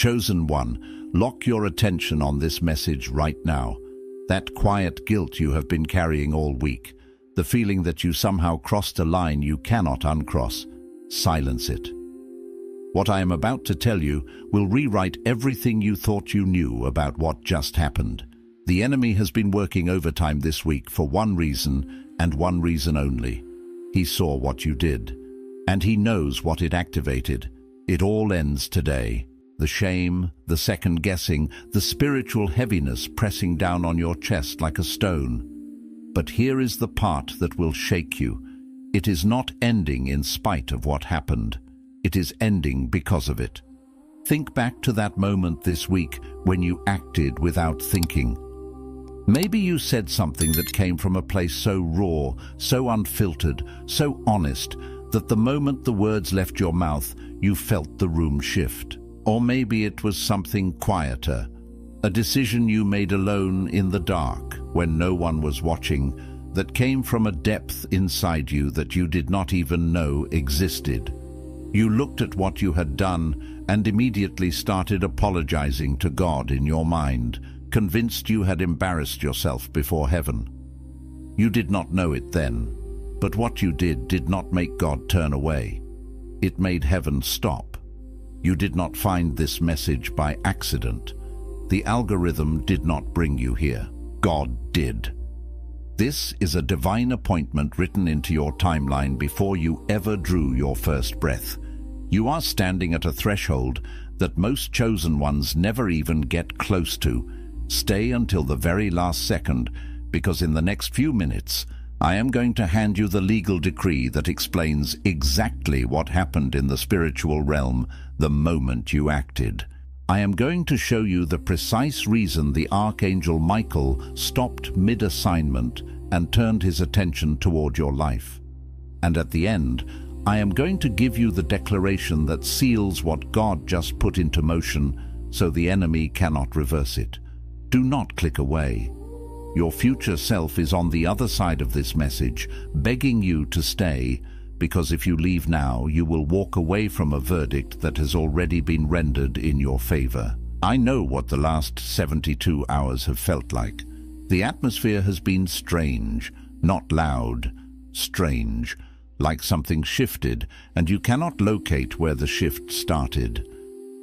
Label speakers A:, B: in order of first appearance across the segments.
A: Chosen one, lock your attention on this message right now. That quiet guilt you have been carrying all week, the feeling that you somehow crossed a line you cannot uncross, silence it. What I am about to tell you will rewrite everything you thought you knew about what just happened. The enemy has been working overtime this week for one reason and one reason only. He saw what you did, and he knows what it activated. It all ends today. The shame, the second-guessing, the spiritual heaviness pressing down on your chest like a stone. But here is the part that will shake you. It is not ending in spite of what happened. It is ending because of it. Think back to that moment this week when you acted without thinking. Maybe you said something that came from a place so raw, so unfiltered, so honest, that the moment the words left your mouth, you felt the room shift. Or maybe it was something quieter, a decision you made alone in the dark when no one was watching, that came from a depth inside you that you did not even know existed. You looked at what you had done and immediately started apologizing to God in your mind, convinced you had embarrassed yourself before heaven. You did not know it then, but what you did not make God turn away. It made heaven stop. You did not find this message by accident. The algorithm did not bring you here. God did. This is a divine appointment written into your timeline before you ever drew your first breath. You are standing at a threshold that most chosen ones never even get close to. Stay until the very last second, because in the next few minutes, I am going to hand you the legal decree that explains exactly what happened in the spiritual realm the moment you acted. I am going to show you the precise reason the Archangel Michael stopped mid-assignment and turned his attention toward your life. And at the end, I am going to give you the declaration that seals what God just put into motion so the enemy cannot reverse it. Do not click away. Your future self is on the other side of this message, begging you to stay, because if you leave now, you will walk away from a verdict that has already been rendered in your favor. I know what the last 72 hours have felt like. The atmosphere has been strange, not loud, strange, like something shifted, and you cannot locate where the shift started.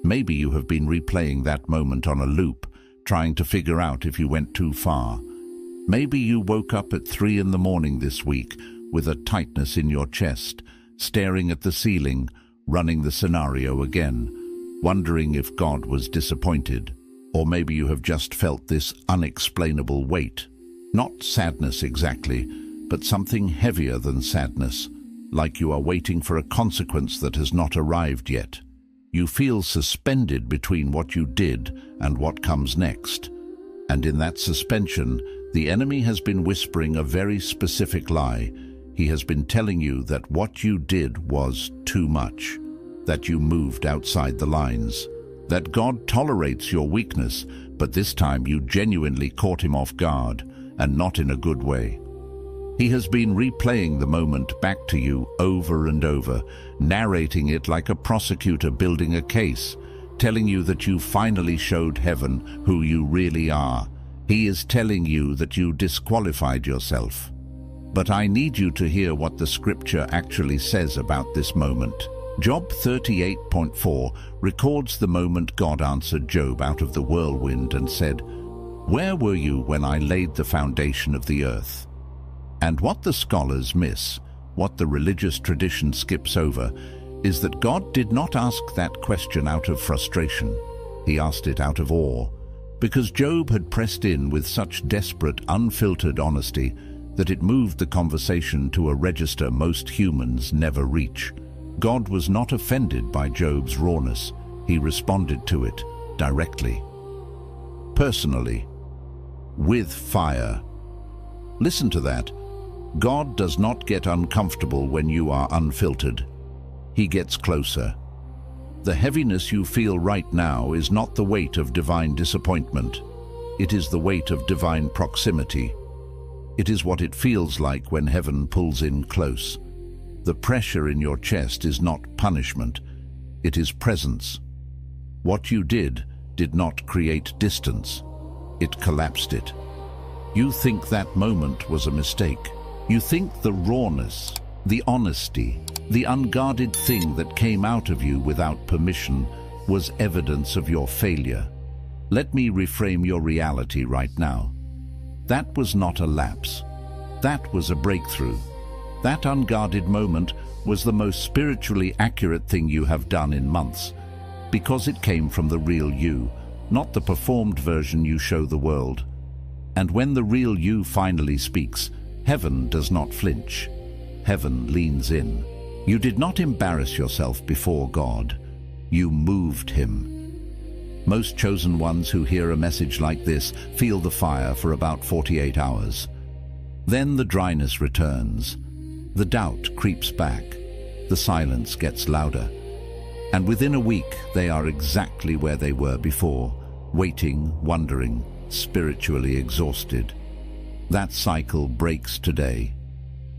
A: Maybe you have been replaying that moment on a loop, trying to figure out if you went too far. Maybe you woke up at 3 in the morning this week with a tightness in your chest, staring at the ceiling, running the scenario again, wondering if God was disappointed. Or maybe you have just felt this unexplainable weight. Not sadness exactly, but something heavier than sadness, like you are waiting for a consequence that has not arrived yet. You feel suspended between what you did and what comes next. And in that suspension, the enemy has been whispering a very specific lie. He has been telling you that what you did was too much, that you moved outside the lines, that God tolerates your weakness, but this time you genuinely caught him off guard, and not in a good way. He has been replaying the moment back to you over and over, narrating it like a prosecutor building a case, telling you that you finally showed heaven who you really are. He is telling you that you disqualified yourself. But I need you to hear what the scripture actually says about this moment. Job 38:4 records the moment God answered Job out of the whirlwind and said, "Where were you when I laid the foundation of the earth?" And what the scholars miss, what the religious tradition skips over, is that God did not ask that question out of frustration. He asked it out of awe, because Job had pressed in with such desperate, unfiltered honesty that it moved the conversation to a register most humans never reach. God was not offended by Job's rawness. He responded to it directly, personally, with fire. Listen to that. God does not get uncomfortable when you are unfiltered. He gets closer. The heaviness you feel right now is not the weight of divine disappointment. It is the weight of divine proximity. It is what it feels like when heaven pulls in close. The pressure in your chest is not punishment. It is presence. What you did not create distance. It collapsed it. You think that moment was a mistake. You think the rawness, the honesty, the unguarded thing that came out of you without permission was evidence of your failure. Let me reframe your reality right now. That was not a lapse. That was a breakthrough. That unguarded moment was the most spiritually accurate thing you have done in months, because it came from the real you, not the performed version you show the world. And when the real you finally speaks, heaven does not flinch. Heaven leans in. You did not embarrass yourself before God. You moved him. Most chosen ones who hear a message like this feel the fire for about 48 hours. Then the dryness returns. The doubt creeps back. The silence gets louder. And within a week, they are exactly where they were before, waiting, wondering, spiritually exhausted. That cycle breaks today,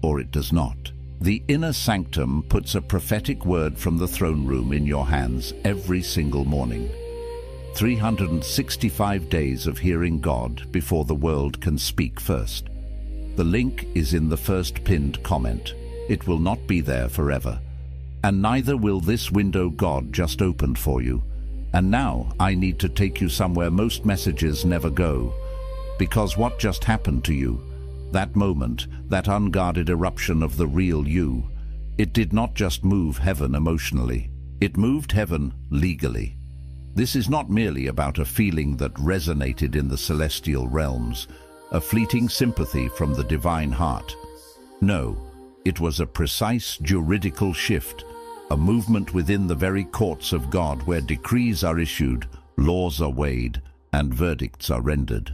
A: or it does not. The inner sanctum puts a prophetic word from the throne room in your hands every single morning. 365 days of hearing God before the world can speak first. The link is in the first pinned comment. It will not be there forever. And neither will this window God just opened for you. And now I need to take you somewhere most messages never go. Because what just happened to you, that moment, that unguarded eruption of the real you, it did not just move heaven emotionally. It moved heaven legally. This is not merely about a feeling that resonated in the celestial realms, a fleeting sympathy from the divine heart. No, it was a precise juridical shift, a movement within the very courts of God where decrees are issued, laws are weighed, and verdicts are rendered.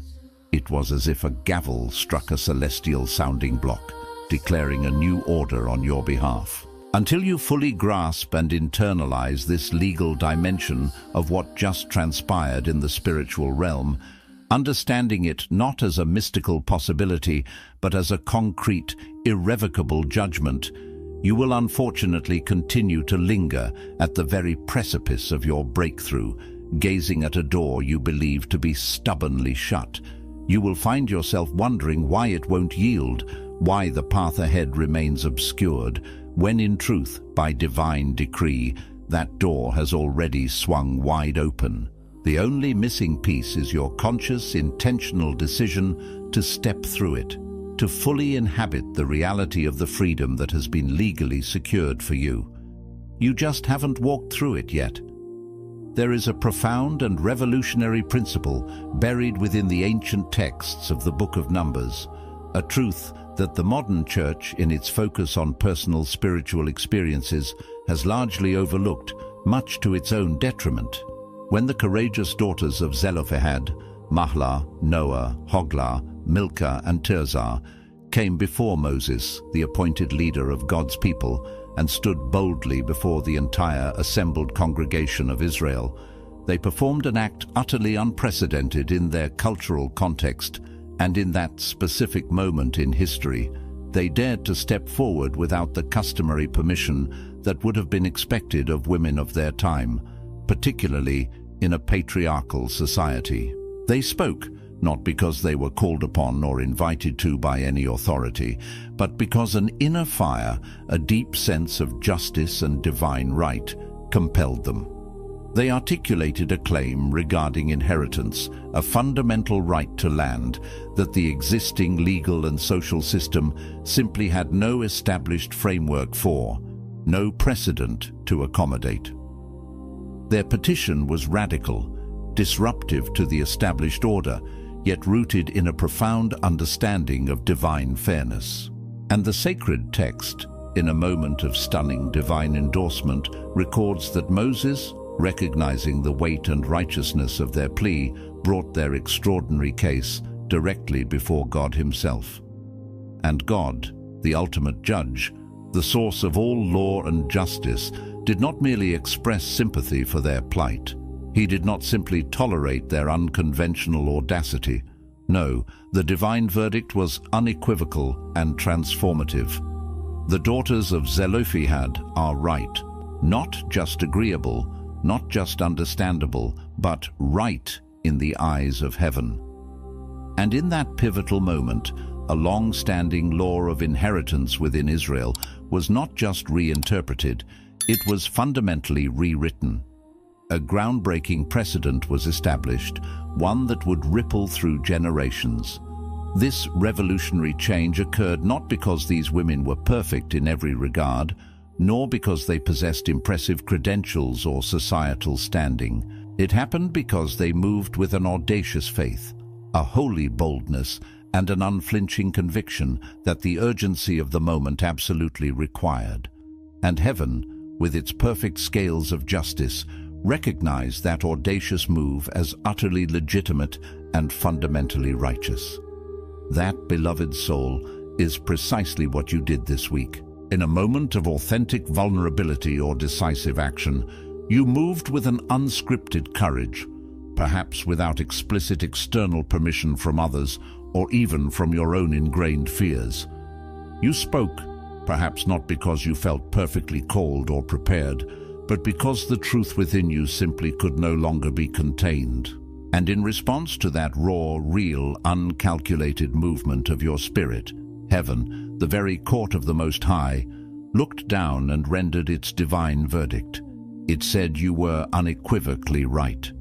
A: It was as if a gavel struck a celestial sounding block, declaring a new order on your behalf. Until you fully grasp and internalize this legal dimension of what just transpired in the spiritual realm, understanding it not as a mystical possibility, but as a concrete, irrevocable judgment, you will unfortunately continue to linger at the very precipice of your breakthrough, gazing at a door you believe to be stubbornly shut. You will find yourself wondering why it won't yield, why the path ahead remains obscured, when in truth, by divine decree, that door has already swung wide open. The only missing piece is your conscious, intentional decision to step through it, to fully inhabit the reality of the freedom that has been legally secured for you. You just haven't walked through it yet. There is a profound and revolutionary principle buried within the ancient texts of the Book of Numbers, a truth that the modern church, in its focus on personal spiritual experiences, has largely overlooked, much to its own detriment. When the courageous daughters of Zelophehad, Mahlah, Noah, Hoglah, Milcah, and Tirzah came before Moses, the appointed leader of God's people, and stood boldly before the entire assembled congregation of Israel, they performed an act utterly unprecedented in their cultural context, and in that specific moment in history, they dared to step forward without the customary permission that would have been expected of women of their time, particularly in a patriarchal society. They spoke, not because they were called upon or invited to by any authority, but because an inner fire, a deep sense of justice and divine right, compelled them. They articulated a claim regarding inheritance, a fundamental right to land that the existing legal and social system simply had no established framework for, no precedent to accommodate. Their petition was radical, disruptive to the established order, yet rooted in a profound understanding of divine fairness. And the sacred text, in a moment of stunning divine endorsement, records that Moses, recognizing the weight and righteousness of their plea, brought their extraordinary case directly before God himself. And God, the ultimate judge, the source of all law and justice, did not merely express sympathy for their plight. He did not simply tolerate their unconventional audacity. No, the divine verdict was unequivocal and transformative. The daughters of Zelophehad are right, not just agreeable, not just understandable, but right in the eyes of heaven. And in that pivotal moment, a long-standing law of inheritance within Israel was not just reinterpreted, it was fundamentally rewritten. A groundbreaking precedent was established, one that would ripple through generations. This revolutionary change occurred not because these women were perfect in every regard, nor because they possessed impressive credentials or societal standing. It happened because they moved with an audacious faith, a holy boldness, and an unflinching conviction that the urgency of the moment absolutely required. And heaven, with its perfect scales of justice, recognized that audacious move as utterly legitimate and fundamentally righteous. That, beloved soul, is precisely what you did this week. In a moment of authentic vulnerability or decisive action, you moved with an unscripted courage, perhaps without explicit external permission from others or even from your own ingrained fears. You spoke, perhaps not because you felt perfectly called or prepared, but because the truth within you simply could no longer be contained. And in response to that raw, real, uncalculated movement of your spirit, heaven, the very court of the Most High, looked down and rendered its divine verdict. It said you were unequivocally right.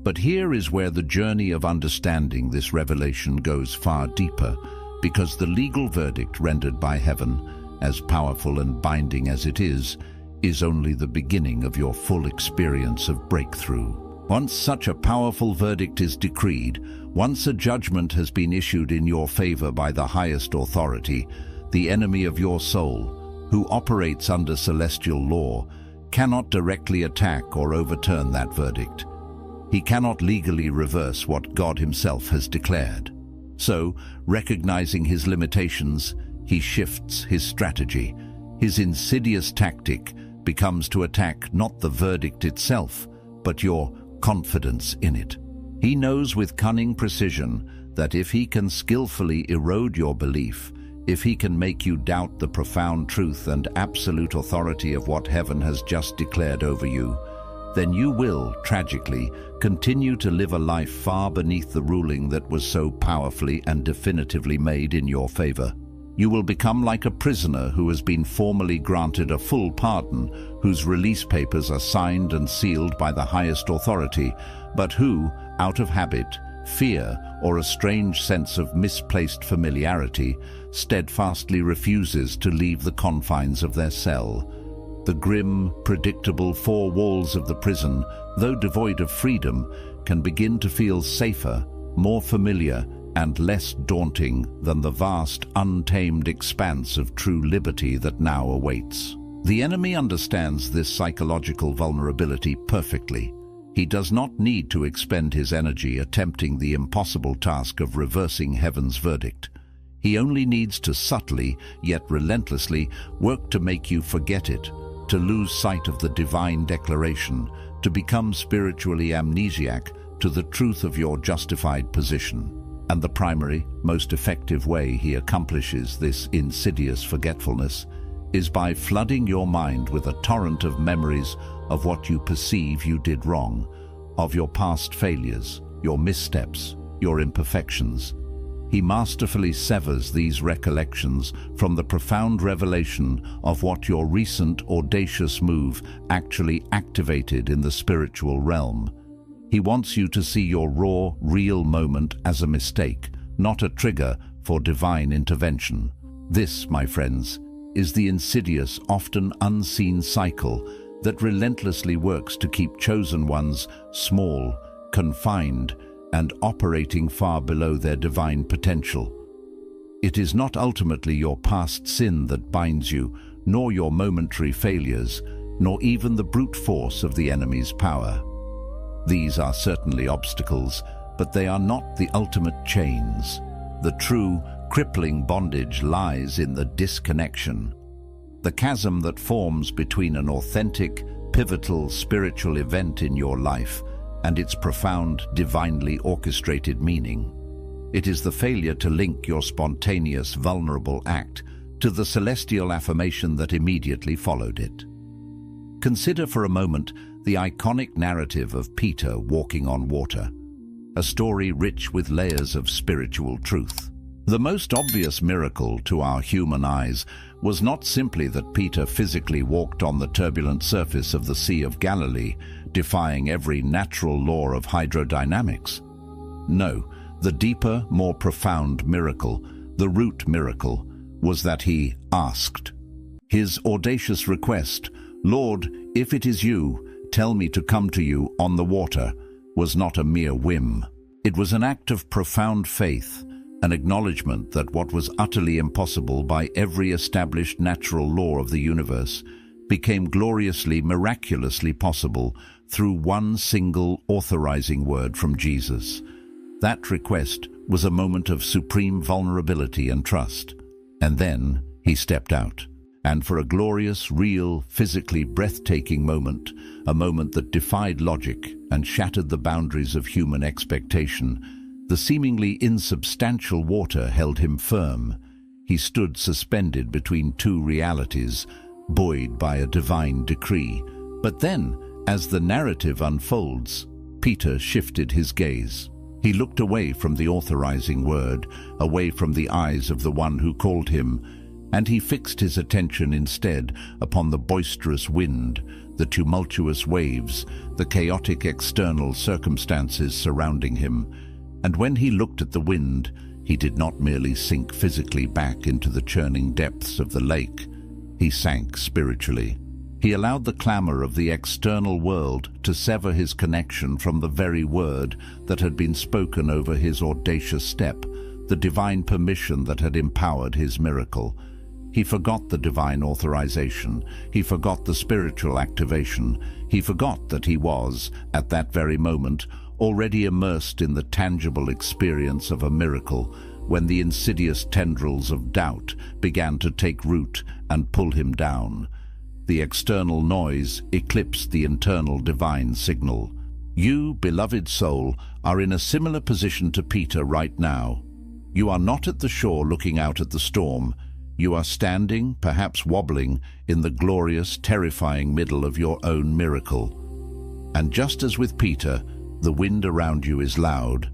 A: But here is where the journey of understanding this revelation goes far deeper, because the legal verdict rendered by heaven, as powerful and binding as it is only the beginning of your full experience of breakthrough. Once such a powerful verdict is decreed, once a judgment has been issued in your favor by the highest authority, the enemy of your soul, who operates under celestial law, cannot directly attack or overturn that verdict. He cannot legally reverse what God himself has declared. So, recognizing his limitations, he shifts his strategy. His insidious tactic becomes to attack not the verdict itself, but your confidence in it. He knows with cunning precision that if he can skillfully erode your belief, if he can make you doubt the profound truth and absolute authority of what heaven has just declared over you, then you will, tragically, continue to live a life far beneath the ruling that was so powerfully and definitively made in your favor. You will become like a prisoner who has been formally granted a full pardon, whose release papers are signed and sealed by the highest authority, but who, out of habit, fear, or a strange sense of misplaced familiarity, steadfastly refuses to leave the confines of their cell. The grim, predictable four walls of the prison, though devoid of freedom, can begin to feel safer, more familiar, and less daunting than the vast, untamed expanse of true liberty that now awaits. The enemy understands this psychological vulnerability perfectly. He does not need to expend his energy attempting the impossible task of reversing heaven's verdict. He only needs to subtly, yet relentlessly, work to make you forget it, to lose sight of the divine declaration, to become spiritually amnesiac to the truth of your justified position. And the primary, most effective way he accomplishes this insidious forgetfulness is by flooding your mind with a torrent of memories of what you perceive you did wrong, of your past failures, your missteps, your imperfections. He masterfully severs these recollections from the profound revelation of what your recent audacious move actually activated in the spiritual realm. He wants you to see your raw, real moment as a mistake, not a trigger for divine intervention. This, my friends, is the insidious, often unseen cycle that relentlessly works to keep chosen ones small, confined, and operating far below their divine potential. It is not ultimately your past sin that binds you, nor your momentary failures, nor even the brute force of the enemy's power. These are certainly obstacles, but they are not the ultimate chains. The true, crippling bondage lies in the disconnection. The chasm that forms between an authentic, pivotal spiritual event in your life and its profound, divinely orchestrated meaning. It is the failure to link your spontaneous, vulnerable act to the celestial affirmation that immediately followed it. Consider for a moment the iconic narrative of Peter walking on water, a story rich with layers of spiritual truth. The most obvious miracle to our human eyes was not simply that Peter physically walked on the turbulent surface of the Sea of Galilee, defying every natural law of hydrodynamics. No, the deeper, more profound miracle, the root miracle, was that he asked. His audacious request, "Lord, if it is you, tell me to come to you on the water," was not a mere whim. It was an act of profound faith, an acknowledgement that what was utterly impossible by every established natural law of the universe became gloriously, miraculously possible through one single authorizing word from Jesus. That request was a moment of supreme vulnerability and trust. And then he stepped out. And for a glorious, real, physically breathtaking moment, a moment that defied logic and shattered the boundaries of human expectation, the seemingly insubstantial water held him firm. He stood suspended between two realities, buoyed by a divine decree. But then, as the narrative unfolds, Peter shifted his gaze. He looked away from the authorizing word, away from the eyes of the one who called him, and he fixed his attention instead upon the boisterous wind, the tumultuous waves, the chaotic external circumstances surrounding him. And when he looked at the wind, he did not merely sink physically back into the churning depths of the lake. He sank spiritually. He allowed the clamor of the external world to sever his connection from the very word that had been spoken over his audacious step, the divine permission that had empowered his miracle. He forgot the divine authorization. He forgot the spiritual activation. He forgot that he was, at that very moment, already immersed in the tangible experience of a miracle, when the insidious tendrils of doubt began to take root and pull him down. The external noise eclipsed the internal divine signal. You, beloved soul, are in a similar position to Peter right now. You are not at the shore looking out at the storm. You are standing, perhaps wobbling, in the glorious, terrifying middle of your own miracle. And just as with Peter, the wind around you is loud.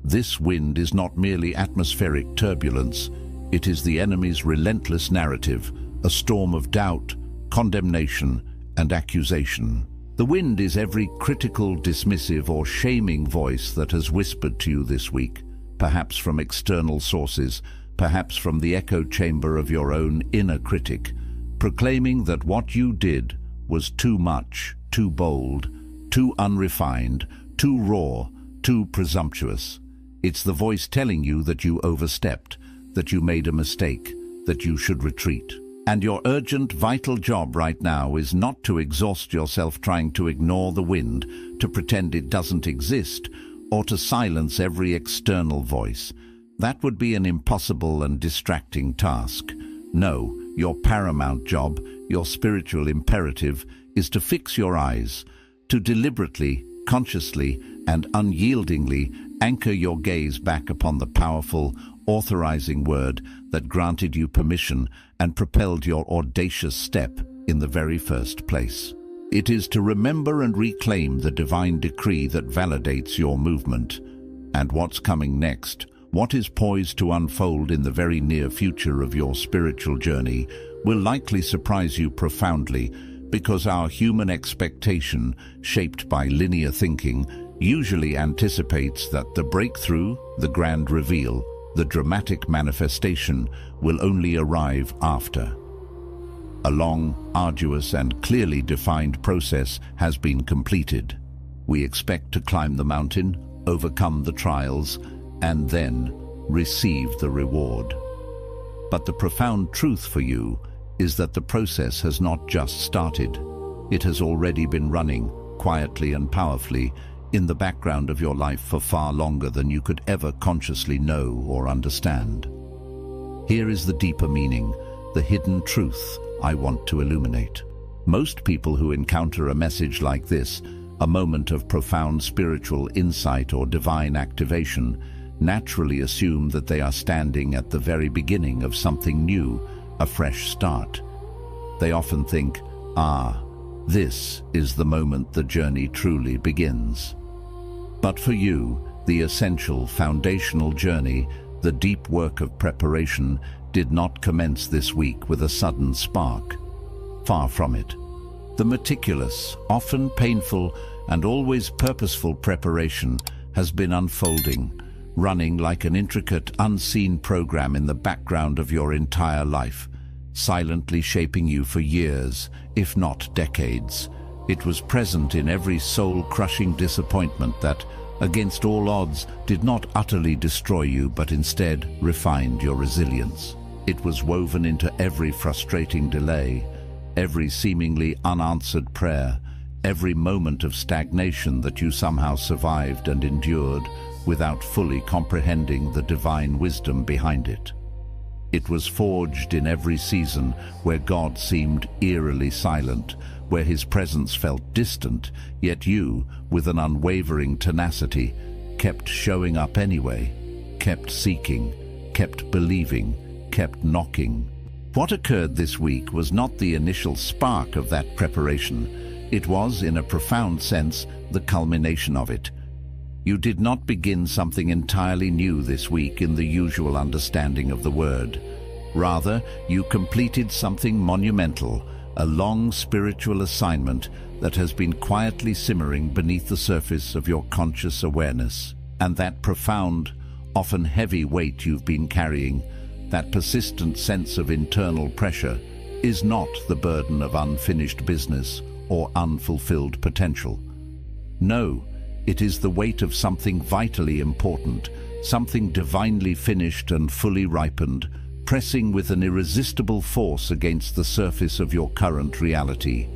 A: This wind is not merely atmospheric turbulence. It is the enemy's relentless narrative, a storm of doubt, condemnation, and accusation. The wind is every critical, dismissive, or shaming voice that has whispered to you this week, perhaps from external sources, perhaps from the echo chamber of your own inner critic, proclaiming that what you did was too much, too bold, too unrefined, too raw, too presumptuous. It's the voice telling you that you overstepped, that you made a mistake, that you should retreat. And your urgent, vital job right now is not to exhaust yourself trying to ignore the wind, to pretend it doesn't exist, or to silence every external voice. That would be an impossible and distracting task. No, your paramount job, your spiritual imperative, is to fix your eyes, to deliberately, consciously, and unyieldingly anchor your gaze back upon the powerful, authorizing word that granted you permission and propelled your audacious step in the very first place. It is to remember and reclaim the divine decree that validates your movement. And what's coming next, what is poised to unfold in the very near future of your spiritual journey, will likely surprise you profoundly, because our human expectation, shaped by linear thinking, usually anticipates that the breakthrough, the grand reveal, the dramatic manifestation will only arrive after. A long, arduous, and clearly defined process has been completed. We expect to climb the mountain, overcome the trials, and then receive the reward. But the profound truth for you is that the process has not just started. It has already been running, quietly and powerfully, in the background of your life for far longer than you could ever consciously know or understand. Here is the deeper meaning, the hidden truth I want to illuminate. Most people who encounter a message like this, a moment of profound spiritual insight or divine activation, naturally assume that they are standing at the very beginning of something new, a fresh start. They often think, This is the moment the journey truly begins. But for you, the essential, foundational journey, the deep work of preparation, did not commence this week with a sudden spark. Far from it. The meticulous, often painful, and always purposeful preparation has been unfolding, running like an intricate, unseen program in the background of your entire life, silently shaping you for years, if not decades. It was present in every soul-crushing disappointment that, against all odds, did not utterly destroy you, but instead refined your resilience. It was woven into every frustrating delay, every seemingly unanswered prayer, every moment of stagnation that you somehow survived and endured without fully comprehending the divine wisdom behind it. It was forged in every season where God seemed eerily silent, where his presence felt distant, yet you, with an unwavering tenacity, kept showing up anyway, kept seeking, kept believing, kept knocking. What occurred this week was not the initial spark of that preparation. It was, in a profound sense, the culmination of it. You did not begin something entirely new this week in the usual understanding of the word. Rather, you completed something monumental, a long spiritual assignment that has been quietly simmering beneath the surface of your conscious awareness. And that profound, often heavy weight you've been carrying, that persistent sense of internal pressure, is not the burden of unfinished business or unfulfilled potential. No, it is the weight of something vitally important, something divinely finished and fully ripened, pressing with an irresistible force against the surface of your current reality,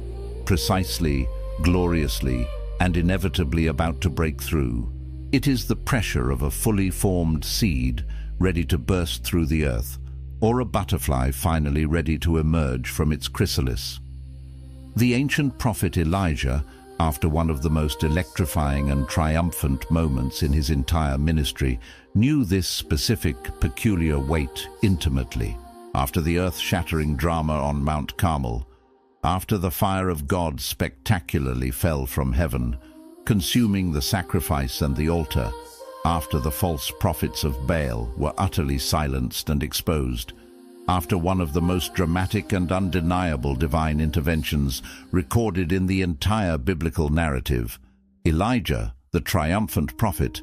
A: precisely, gloriously, and inevitably about to break through. It is the pressure of a fully formed seed ready to burst through the earth, or a butterfly finally ready to emerge from its chrysalis. The ancient prophet Elijah, after one of the most electrifying and triumphant moments in his entire ministry, knew this specific, peculiar weight intimately. After the earth-shattering drama on Mount Carmel, after the fire of God spectacularly fell from heaven, consuming the sacrifice and the altar, after the false prophets of Baal were utterly silenced and exposed, after one of the most dramatic and undeniable divine interventions recorded in the entire biblical narrative, Elijah, the triumphant prophet,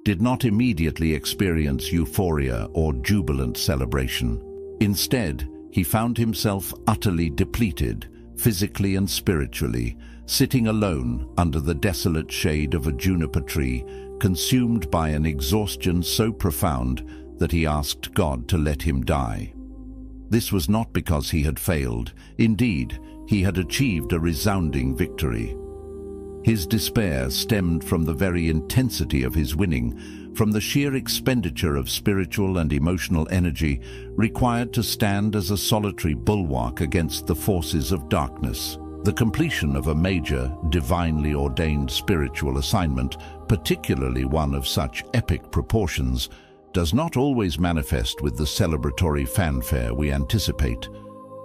A: did not immediately experience euphoria or jubilant celebration. Instead, he found himself utterly depleted, physically and spiritually, sitting alone under the desolate shade of a juniper tree, consumed by an exhaustion so profound that he asked God to let him die. This was not because he had failed. Indeed, he had achieved a resounding victory. His despair stemmed from the very intensity of his winning, from the sheer expenditure of spiritual and emotional energy required to stand as a solitary bulwark against the forces of darkness. The completion of a major, divinely ordained spiritual assignment, particularly one of such epic proportions, does not always manifest with the celebratory fanfare we anticipate.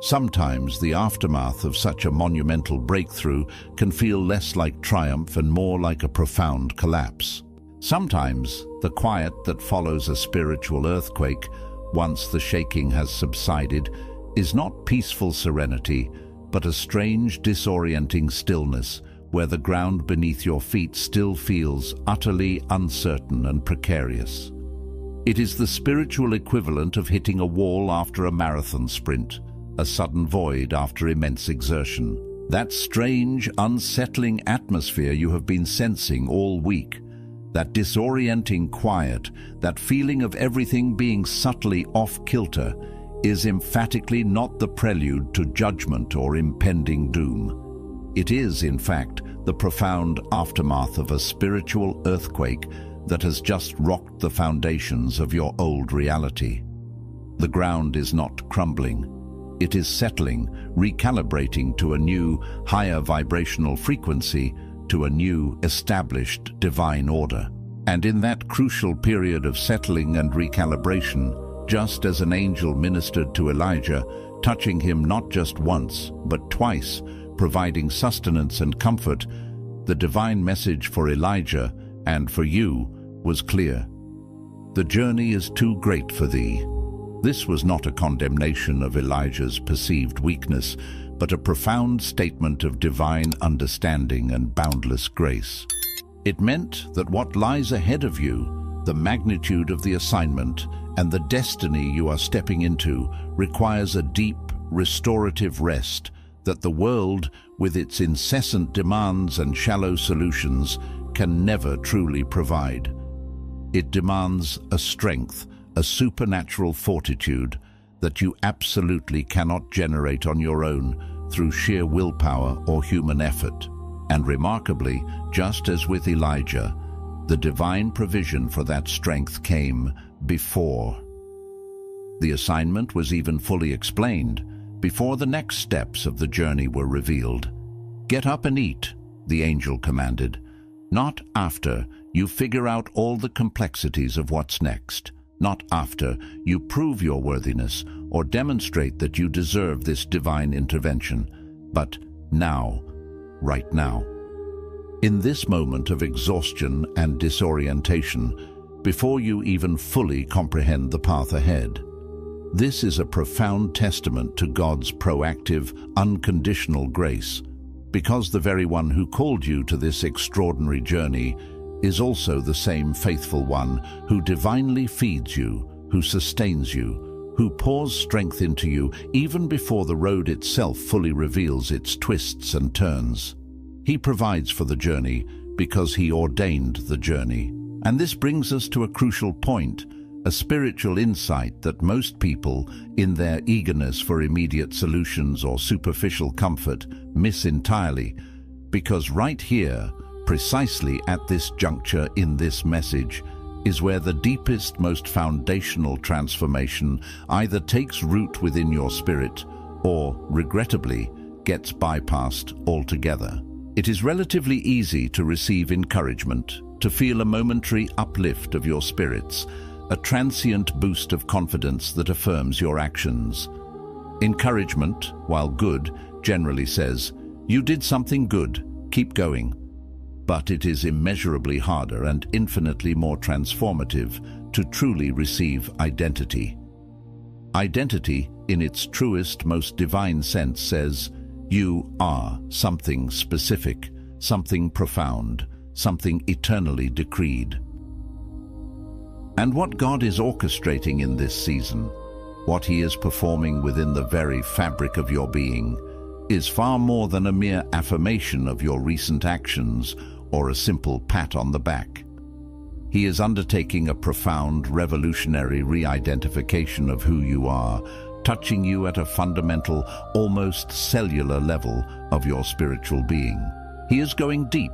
A: Sometimes the aftermath of such a monumental breakthrough can feel less like triumph and more like a profound collapse. Sometimes the quiet that follows a spiritual earthquake, once the shaking has subsided, is not peaceful serenity, but a strange, disorienting stillness where the ground beneath your feet still feels utterly uncertain and precarious. It is the spiritual equivalent of hitting a wall after a marathon sprint, a sudden void after immense exertion. That strange, unsettling atmosphere you have been sensing all week, that disorienting quiet, that feeling of everything being subtly off-kilter, is emphatically not the prelude to judgment or impending doom. It is, in fact, the profound aftermath of a spiritual earthquake that has just rocked the foundations of your old reality. The ground is not crumbling. It is settling, recalibrating to a new, higher vibrational frequency, to a new, established divine order. And in that crucial period of settling and recalibration, just as an angel ministered to Elijah, touching him not just once, but twice, providing sustenance and comfort, the divine message for Elijah and for you was clear. The journey is too great for thee. This was not a condemnation of Elijah's perceived weakness, but a profound statement of divine understanding and boundless grace. It meant that what lies ahead of you, the magnitude of the assignment, and the destiny you are stepping into requires a deep, restorative rest that the world, with its incessant demands and shallow solutions, can never truly provide. It demands a strength, a supernatural fortitude that you absolutely cannot generate on your own through sheer willpower or human effort. And remarkably, just as with Elijah, the divine provision for that strength came before the assignment was even fully explained, before the next steps of the journey were revealed. "Get up and eat," the angel commanded, "not after you figure out all the complexities of what's next, not after you prove your worthiness or demonstrate that you deserve this divine intervention, but now, right now. In this moment of exhaustion and disorientation, before you even fully comprehend the path ahead." This is a profound testament to God's proactive, unconditional grace, because the very one who called you to this extraordinary journey is also the same faithful one who divinely feeds you, who sustains you, who pours strength into you even before the road itself fully reveals its twists and turns. He provides for the journey because he ordained the journey. And this brings us to a crucial point, a spiritual insight that most people, in their eagerness for immediate solutions or superficial comfort, miss entirely. Because right here, precisely at this juncture in this message, is where the deepest, most foundational transformation either takes root within your spirit or, regrettably, gets bypassed altogether. It is relatively easy to receive encouragement, to feel a momentary uplift of your spirits, a transient boost of confidence that affirms your actions. Encouragement, while good, generally says, "You did something good, keep going." But it is immeasurably harder and infinitely more transformative to truly receive identity. Identity, in its truest, most divine sense, says, you are something specific, something profound, something eternally decreed. And what God is orchestrating in this season, what He is performing within the very fabric of your being, is far more than a mere affirmation of your recent actions or a simple pat on the back. He is undertaking a profound, revolutionary re-identification of who you are, touching you at a fundamental, almost cellular level of your spiritual being. He is going deep,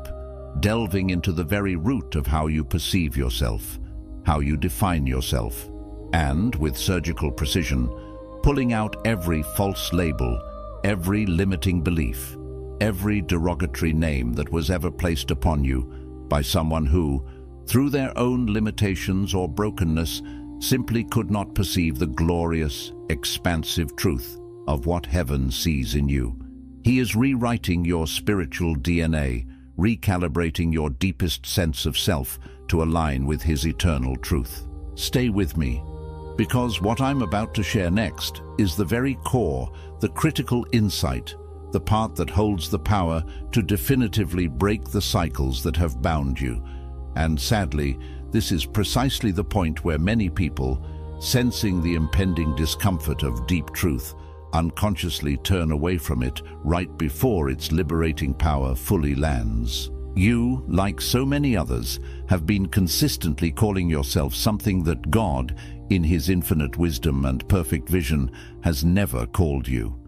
A: delving into the very root of how you perceive yourself, how you define yourself, and, with surgical precision, pulling out every false label, every limiting belief, every derogatory name that was ever placed upon you by someone who, through their own limitations or brokenness, simply could not perceive the glorious, expansive truth of what heaven sees in you. He is rewriting your spiritual DNA, recalibrating your deepest sense of self to align with His eternal truth. Stay with me, because what I'm about to share next is the very core, the critical insight, the part that holds the power to definitively break the cycles that have bound you. And sadly, this is precisely the point where many people, sensing the impending discomfort of deep truth, unconsciously turn away from it right before its liberating power fully lands. You, like so many others, have been consistently calling yourself something that God, in His infinite wisdom and perfect vision, has never called you.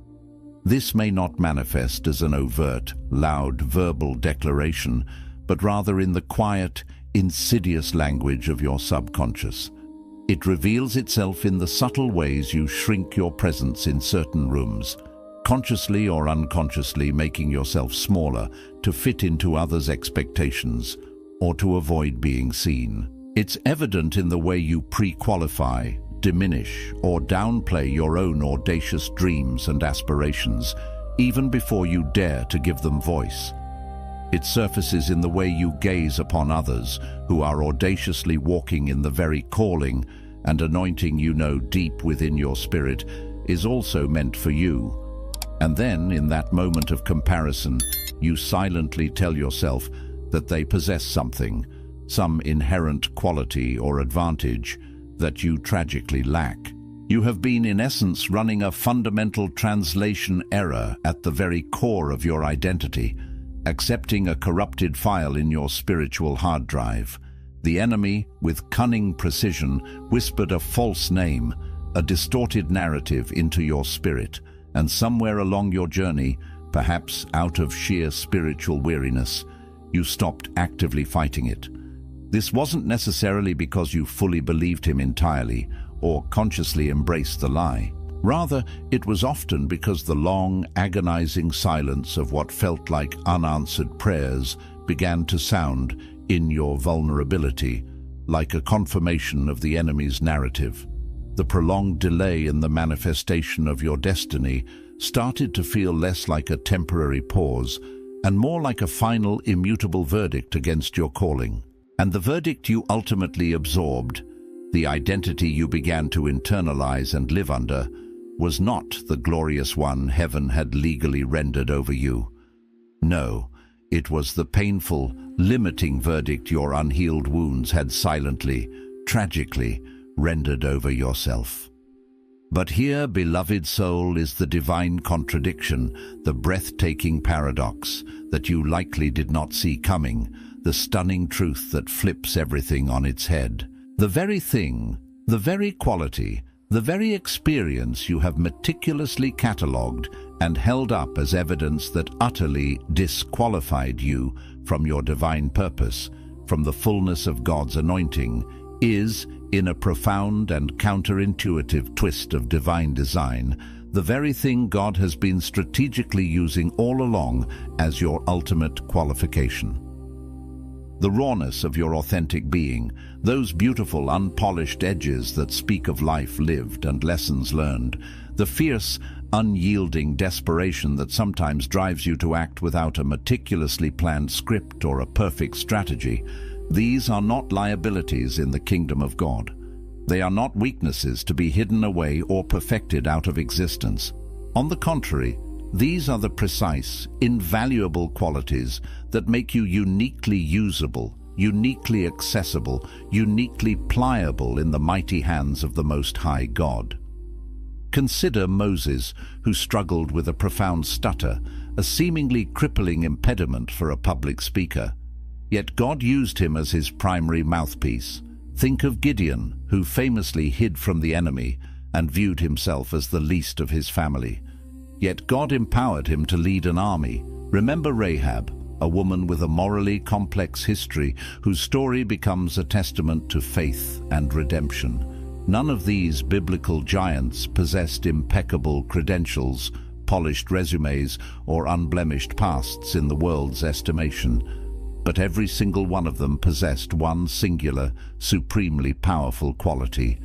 A: This may not manifest as an overt, loud, verbal declaration, but rather in the quiet, insidious language of your subconscious. It reveals itself in the subtle ways you shrink your presence in certain rooms, consciously or unconsciously making yourself smaller to fit into others' expectations or to avoid being seen. It's evident in the way you pre-qualify, diminish, or downplay your own audacious dreams and aspirations, even before you dare to give them voice. It surfaces in the way you gaze upon others who are audaciously walking in the very calling and anointing you know deep within your spirit is also meant for you. And then, in that moment of comparison, you silently tell yourself that they possess something, some inherent quality or advantage that you tragically lack. You have been, in essence, running a fundamental translation error at the very core of your identity, accepting a corrupted file in your spiritual hard drive. The enemy, with cunning precision, whispered a false name, a distorted narrative into your spirit, and somewhere along your journey, perhaps out of sheer spiritual weariness, you stopped actively fighting it. This wasn't necessarily because you fully believed him entirely or consciously embraced the lie. Rather, it was often because the long, agonizing silence of what felt like unanswered prayers began to sound in your vulnerability, like a confirmation of the enemy's narrative. The prolonged delay in the manifestation of your destiny started to feel less like a temporary pause and more like a final, immutable verdict against your calling. And the verdict you ultimately absorbed, the identity you began to internalize and live under, was not the glorious one heaven had legally rendered over you. No, it was the painful, limiting verdict your unhealed wounds had silently, tragically, rendered over yourself. But here, beloved soul, is the divine contradiction, the breathtaking paradox that you likely did not see coming, the stunning truth that flips everything on its head. The very thing, the very quality, the very experience you have meticulously catalogued and held up as evidence that utterly disqualified you from your divine purpose, from the fullness of God's anointing, is, in a profound and counterintuitive twist of divine design, the very thing God has been strategically using all along as your ultimate qualification. The rawness of your authentic being, those beautiful, unpolished edges that speak of life lived and lessons learned, the fierce, unyielding desperation that sometimes drives you to act without a meticulously planned script or a perfect strategy, these are not liabilities in the kingdom of God. They are not weaknesses to be hidden away or perfected out of existence. On the contrary, these are the precise, invaluable qualities that make you uniquely usable, uniquely accessible, uniquely pliable in the mighty hands of the Most High God. Consider Moses, who struggled with a profound stutter, a seemingly crippling impediment for a public speaker. Yet God used him as his primary mouthpiece. Think of Gideon, who famously hid from the enemy and viewed himself as the least of his family. Yet God empowered him to lead an army. Remember Rahab, a woman with a morally complex history whose story becomes a testament to faith and redemption. None of these biblical giants possessed impeccable credentials, polished resumes, or unblemished pasts in the world's estimation. But every single one of them possessed one singular, supremely powerful quality: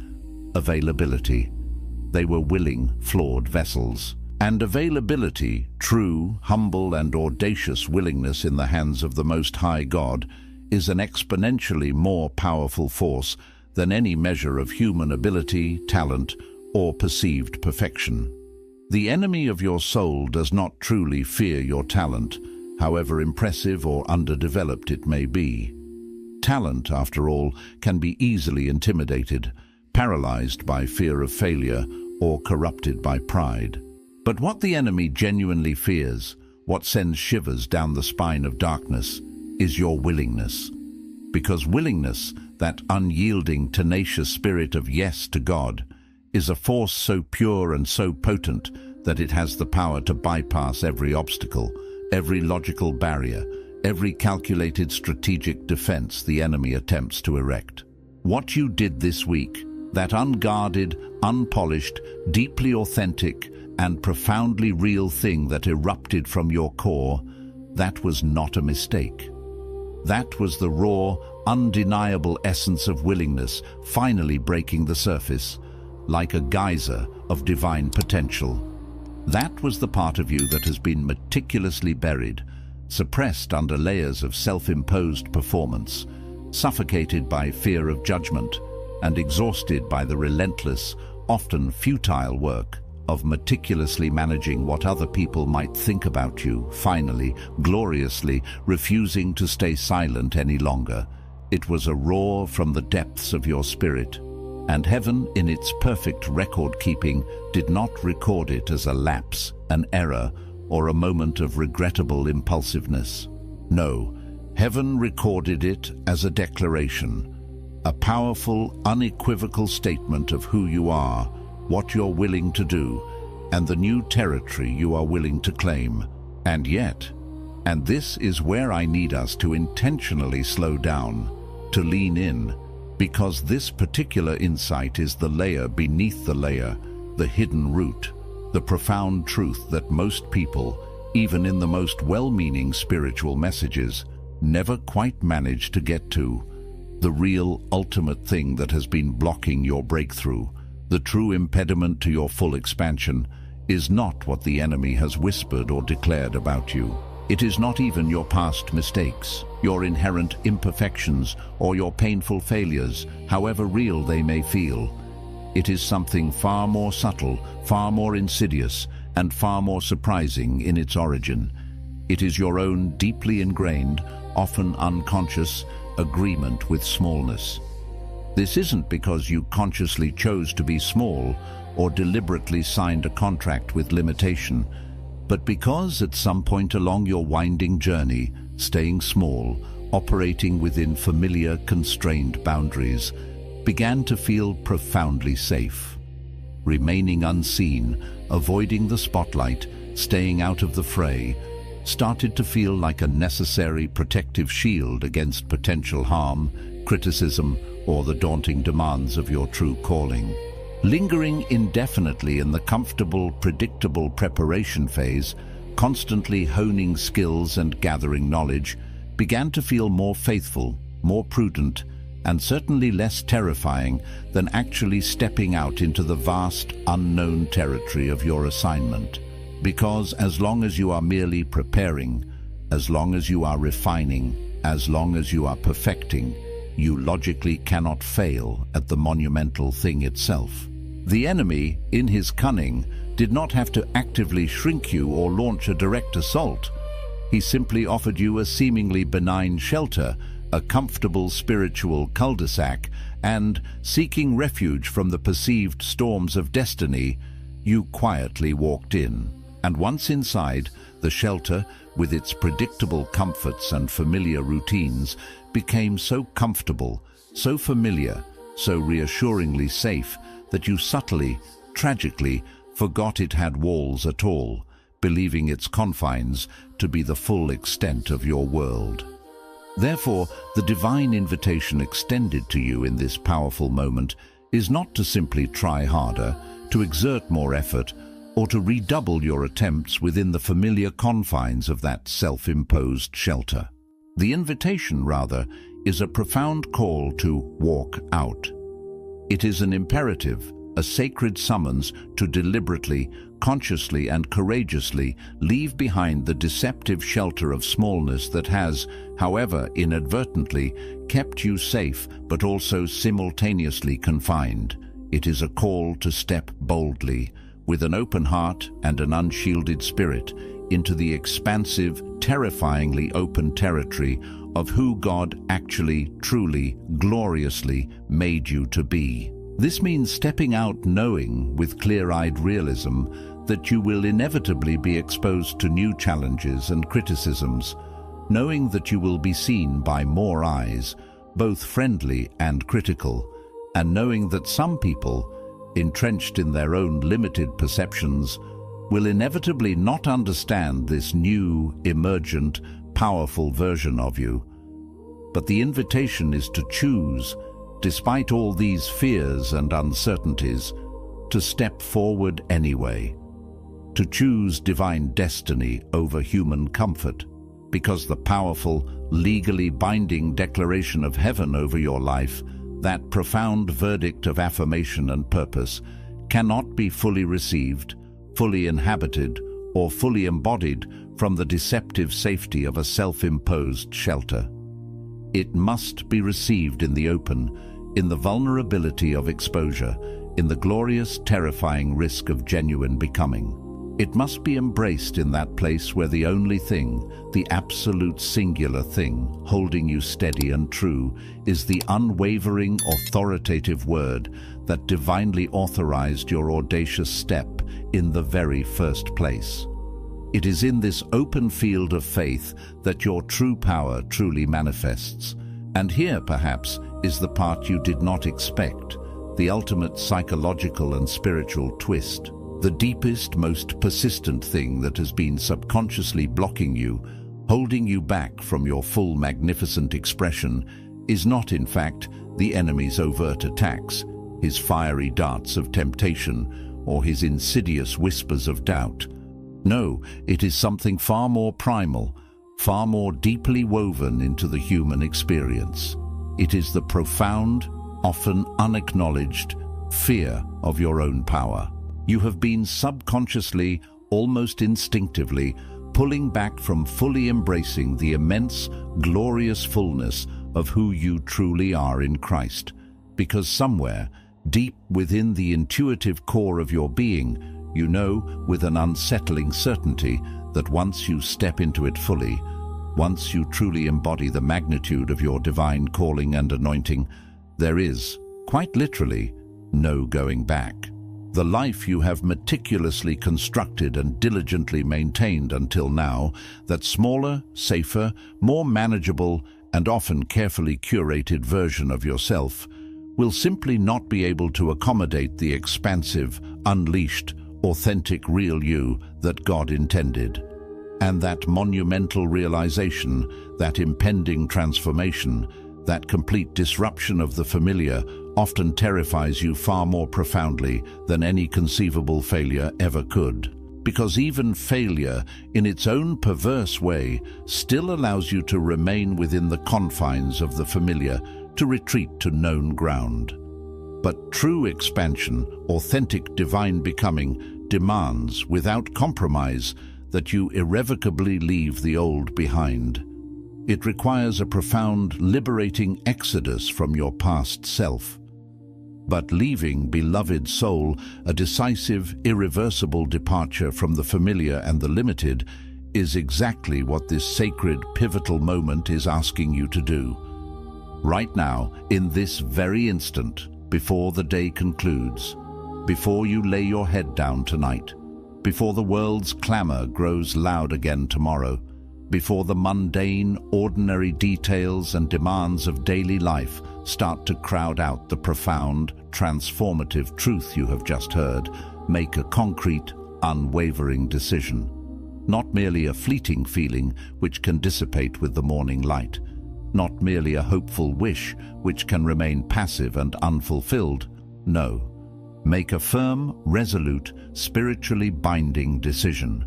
A: availability. They were willing, flawed vessels. And availability, true, humble, and audacious willingness in the hands of the Most High God, is an exponentially more powerful force than any measure of human ability, talent, or perceived perfection. The enemy of your soul does not truly fear your talent, however impressive or underdeveloped it may be. Talent, after all, can be easily intimidated, paralyzed by fear of failure, or corrupted by pride. But what the enemy genuinely fears, what sends shivers down the spine of darkness, is your willingness. Because willingness, that unyielding, tenacious spirit of yes to God, is a force so pure and so potent that it has the power to bypass every obstacle, every logical barrier, every calculated strategic defense the enemy attempts to erect. What you did this week, that unguarded, unpolished, deeply authentic, and profoundly real thing that erupted from your core, that was not a mistake. That was the raw, undeniable essence of willingness finally breaking the surface, like a geyser of divine potential. That was the part of you that has been meticulously buried, suppressed under layers of self-imposed performance, suffocated by fear of judgment, and exhausted by the relentless, often futile work of meticulously managing what other people might think about you, finally, gloriously, refusing to stay silent any longer. It was a roar from the depths of your spirit, and heaven, in its perfect record-keeping, did not record it as a lapse, an error, or a moment of regrettable impulsiveness. No, heaven recorded it as a declaration, a powerful, unequivocal statement of who you are, what you're willing to do, and the new territory you are willing to claim. And yet, and this is where I need us to intentionally slow down, to lean in, because this particular insight is the layer beneath the layer, the hidden root, the profound truth that most people, even in the most well-meaning spiritual messages, never quite manage to get to. The real, ultimate thing that has been blocking your breakthrough, the true impediment to your full expansion, is not what the enemy has whispered or declared about you. It is not even your past mistakes, your inherent imperfections, or your painful failures, however real they may feel. It is something far more subtle, far more insidious, and far more surprising in its origin. It is your own deeply ingrained, often unconscious, agreement with smallness. This isn't because you consciously chose to be small or deliberately signed a contract with limitation, but because at some point along your winding journey, staying small, operating within familiar, constrained boundaries, began to feel profoundly safe. Remaining unseen, avoiding the spotlight, staying out of the fray, started to feel like a necessary protective shield against potential harm, criticism, or the daunting demands of your true calling. Lingering indefinitely in the comfortable, predictable preparation phase, constantly honing skills and gathering knowledge, began to feel more faithful, more prudent, and certainly less terrifying than actually stepping out into the vast, unknown territory of your assignment. Because as long as you are merely preparing, as long as you are refining, as long as you are perfecting, you logically cannot fail at the monumental thing itself. The enemy, in his cunning, did not have to actively shrink you or launch a direct assault. He simply offered you a seemingly benign shelter, a comfortable spiritual cul-de-sac, and, seeking refuge from the perceived storms of destiny, you quietly walked in. And once inside, the shelter, with its predictable comforts and familiar routines, became so comfortable, so familiar, so reassuringly safe that you subtly, tragically, forgot it had walls at all, believing its confines to be the full extent of your world. Therefore, the divine invitation extended to you in this powerful moment is not to simply try harder, to exert more effort, or to redouble your attempts within the familiar confines of that self-imposed shelter. The invitation, rather, is a profound call to walk out. It is an imperative, a sacred summons to deliberately, consciously and courageously leave behind the deceptive shelter of smallness that has, however inadvertently, kept you safe but also simultaneously confined. It is a call to step boldly, with an open heart and an unshielded spirit, into the expansive, terrifyingly open territory of who God actually, truly, gloriously made you to be. This means stepping out knowing, with clear-eyed realism, that you will inevitably be exposed to new challenges and criticisms, knowing that you will be seen by more eyes, both friendly and critical, and knowing that some people, entrenched in their own limited perceptions, will inevitably not understand this new, emergent, powerful version of you. But the invitation is to choose, despite all these fears and uncertainties, to step forward anyway, to choose divine destiny over human comfort, because the powerful, legally binding declaration of heaven over your life, that profound verdict of affirmation and purpose, cannot be fully received, fully inhabited, or fully embodied from the deceptive safety of a self-imposed shelter. It must be received in the open, in the vulnerability of exposure, in the glorious, terrifying risk of genuine becoming. It must be embraced in that place where the only thing, the absolute singular thing, holding you steady and true, is the unwavering, authoritative word that divinely authorized your audacious step in the very first place. It is in this open field of faith that your true power truly manifests. And here, perhaps, is the part you did not expect, the ultimate psychological and spiritual twist. The deepest, most persistent thing that has been subconsciously blocking you, holding you back from your full magnificent expression, is not, in fact, the enemy's overt attacks, his fiery darts of temptation, or his insidious whispers of doubt. No, it is something far more primal, far more deeply woven into the human experience. It is the profound, often unacknowledged, fear of your own power. You have been subconsciously, almost instinctively, pulling back from fully embracing the immense, glorious fullness of who you truly are in Christ, because somewhere, deep within the intuitive core of your being, you know with an unsettling certainty that once you step into it fully, once you truly embody the magnitude of your divine calling and anointing, there is, quite literally, no going back. The life you have meticulously constructed and diligently maintained until now, that smaller, safer, more manageable, and often carefully curated version of yourself, will simply not be able to accommodate the expansive, unleashed, authentic real you that God intended. And that monumental realization, that impending transformation, that complete disruption of the familiar often terrifies you far more profoundly than any conceivable failure ever could. Because even failure, in its own perverse way, still allows you to remain within the confines of the familiar, to retreat to known ground. But true expansion, authentic divine becoming, demands, without compromise, that you irrevocably leave the old behind. It requires a profound, liberating exodus from your past self. But leaving, beloved soul, a decisive, irreversible departure from the familiar and the limited is exactly what this sacred, pivotal moment is asking you to do. Right now, in this very instant, before the day concludes, before you lay your head down tonight, before the world's clamor grows loud again tomorrow, before the mundane, ordinary details and demands of daily life start to crowd out the profound, transformative truth you have just heard, make a concrete, unwavering decision. Not merely a fleeting feeling which can dissipate with the morning light, not merely a hopeful wish which can remain passive and unfulfilled. No, make a firm, resolute, spiritually binding decision.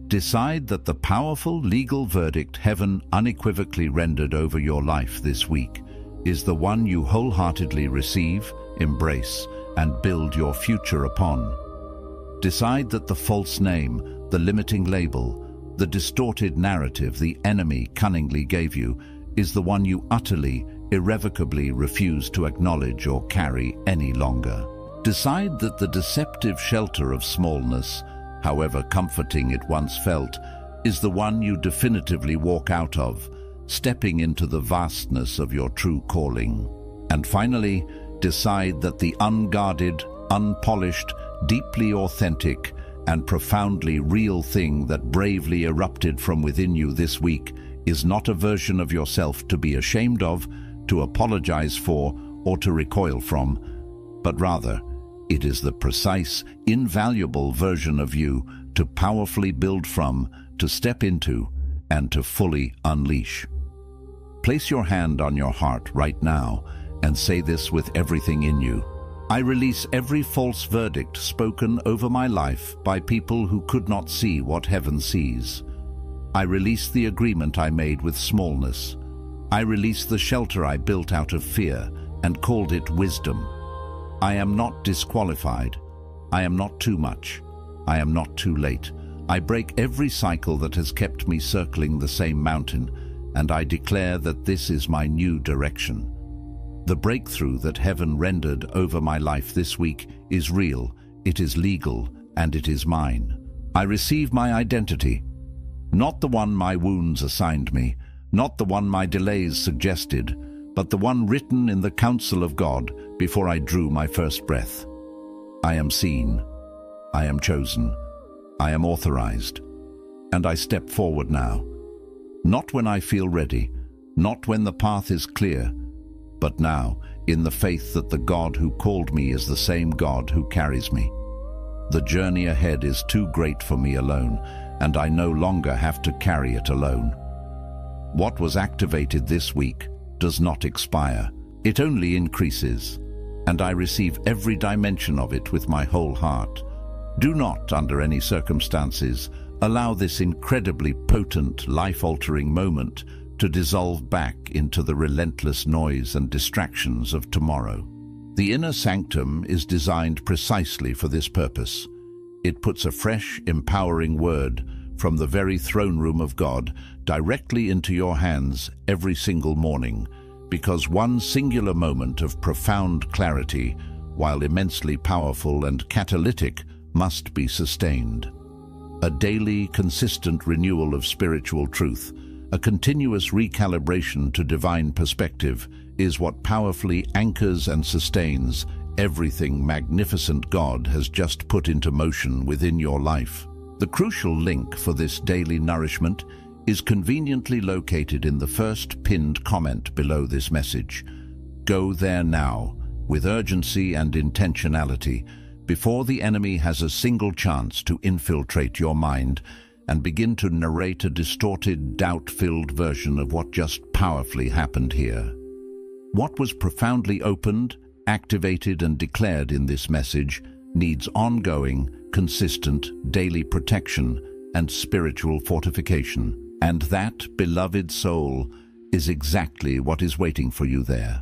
A: Decide that the powerful legal verdict heaven unequivocally rendered over your life this week is the one you wholeheartedly receive, embrace, and build your future upon. Decide that the false name, the limiting label, the distorted narrative the enemy cunningly gave you is the one you utterly, irrevocably refuse to acknowledge or carry any longer. Decide that the deceptive shelter of smallness, however comforting it once felt, is the one you definitively walk out of, stepping into the vastness of your true calling. And finally, decide that the unguarded, unpolished, deeply authentic, and profoundly real thing that bravely erupted from within you this week is not a version of yourself to be ashamed of, to apologize for, or to recoil from, but rather, it is the precise, invaluable version of you to powerfully build from, to step into, and to fully unleash. Place your hand on your heart right now and say this with everything in you. I release every false verdict spoken over my life by people who could not see what heaven sees. I release the agreement I made with smallness. I release the shelter I built out of fear and called it wisdom. I am not disqualified. I am not too much. I am not too late. I break every cycle that has kept me circling the same mountain, and I declare that this is my new direction. The breakthrough that heaven rendered over my life this week is real, it is legal, and it is mine. I receive my identity, not the one my wounds assigned me, not the one my delays suggested, but the one written in the counsel of God before I drew my first breath. I am seen, I am chosen, I am authorized, and I step forward now. Not when I feel ready, not when the path is clear, but now in the faith that the God who called me is the same God who carries me. The journey ahead is too great for me alone, and I no longer have to carry it alone. What was activated this week does not expire. It only increases, and I receive every dimension of it with my whole heart. Do not, under any circumstances, allow this incredibly potent, life-altering moment to dissolve back into the relentless noise and distractions of tomorrow. The inner sanctum is designed precisely for this purpose. It puts a fresh, empowering word from the very throne room of God directly into your hands every single morning, because one singular moment of profound clarity, while immensely powerful and catalytic, must be sustained. A daily, consistent renewal of spiritual truth, a continuous recalibration to divine perspective, is what powerfully anchors and sustains everything magnificent God has just put into motion within your life. The crucial link for this daily nourishment is conveniently located in the first pinned comment below this message. Go there now, with urgency and intentionality, before the enemy has a single chance to infiltrate your mind and begin to narrate a distorted, doubt-filled version of what just powerfully happened here. What was profoundly opened, activated, and declared in this message needs ongoing, consistent, daily protection and spiritual fortification. And that, beloved soul, is exactly what is waiting for you there.